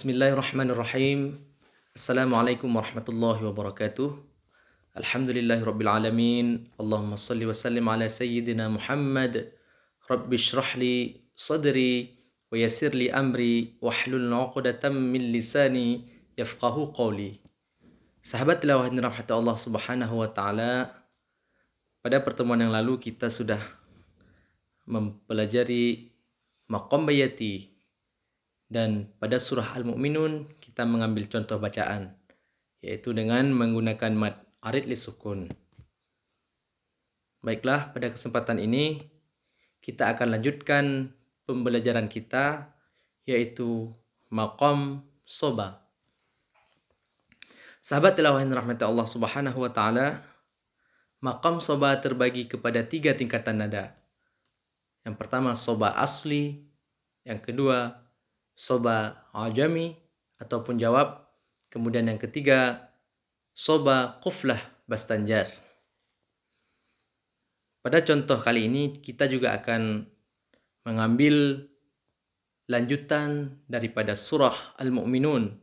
Bismillahirrahmanirrahim. Assalamualaikum warahmatullahi wabarakatuh. Alhamdulillahirabbil alamin. Allahumma shalli wa sallim ala sayyidina Muhammad. Rabbi shrah li sadri wa yassir li amri wahlul 'uqdatam min lisani yafqahu qawli. Sahabat tilawah dan rahmat Allah Subhanahu wa taala, pada pertemuan yang lalu kita sudah mempelajari maqam bayati. Dan pada surah Al-Mu'minun kita mengambil contoh bacaan, yaitu dengan menggunakan mad arid li sukun. Baiklah, pada kesempatan ini kita akan lanjutkan pembelajaran kita, yaitu maqam soba. Sahabat tilawah yang rahmati Allah Subhanahu wa taala, maqam soba terbagi kepada 3 tingkatan nada. Yang pertama soba asli, yang kedua soba ajami ataupun jawab, kemudian yang ketiga soba quflah bastanjar. Pada contoh kali ini kita juga akan mengambil lanjutan daripada surah Al-Mu'minun,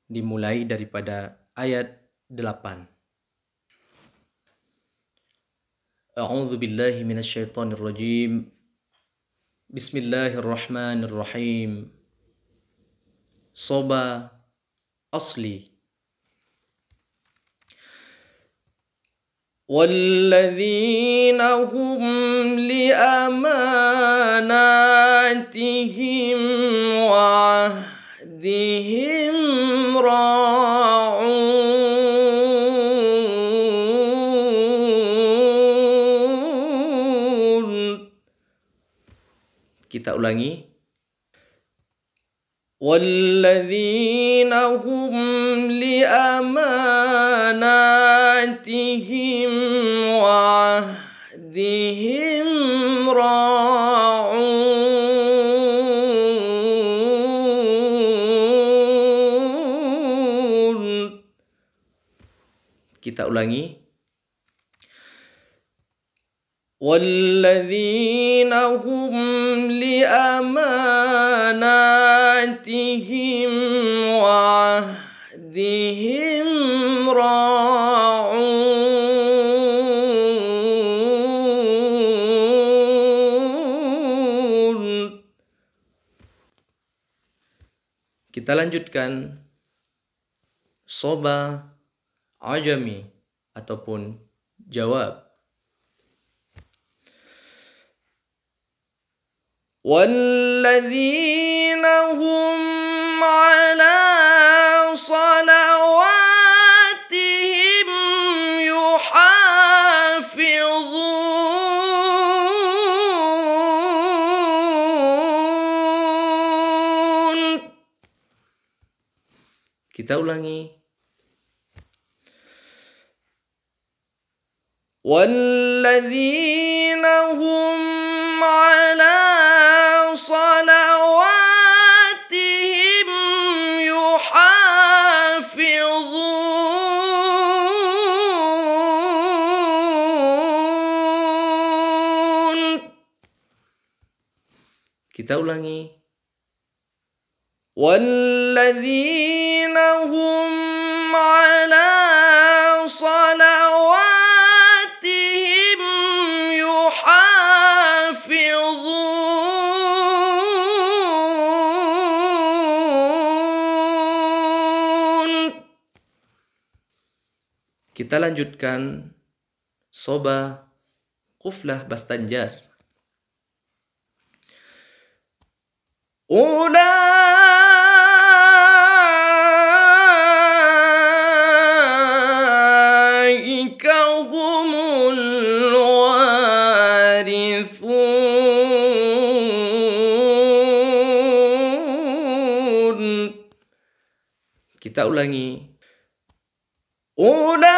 dimulai daripada ayat 8. A'udzu billahi minasyaitonir rajim. Bismillahirrahmanirrahim. Soba asli. Walladzina hum li amanatihim wa ahdihim ra'un. Kita ulangi. Walladzina hum li amanatihim wa ahdihim ra'un. Kita ulangi. Walladzina hum li amanatihim wa ahdihim ra'un. Kita lanjutkan soba ajami ataupun jawab. وَالَّذِينَ هُمْ عَلَى صَلَوَاتِهِمْ يُحَافِظُونَ. Kita ulangi. وَالَّذِينَ هُمْ عَلَى صلواتهم يحافظون. Kita ulangi. وَالَّذِينَ هُمْ عَلَى صلواتهم يحافظون. Kita lanjutkan soba quflah bastanjar. Ulaika humul warithun. Kita ulangi. Ulaika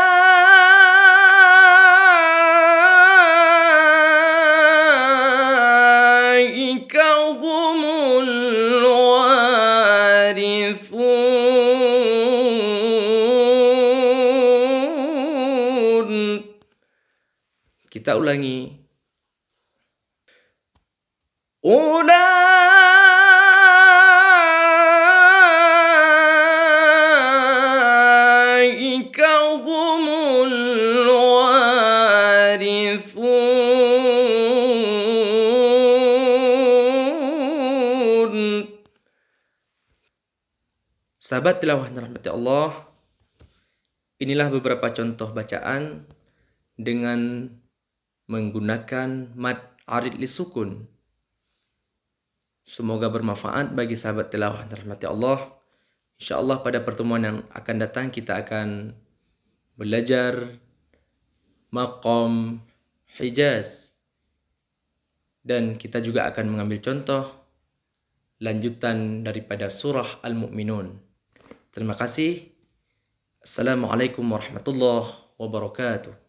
humul warithun. Kita ulangi. Ulaika Sahabat tilawah yang dirahmati Allah, inilah beberapa contoh bacaan dengan menggunakan mad arid lisukun. Semoga bermanfaat bagi sahabat tilawah yang dirahmati Allah. InsyaAllah pada pertemuan yang akan datang kita akan belajar maqam Hijaz. Dan kita juga akan mengambil contoh lanjutan daripada surah Al-Mu'minun. Terima kasih. Assalamualaikum warahmatullahi wabarakatuh.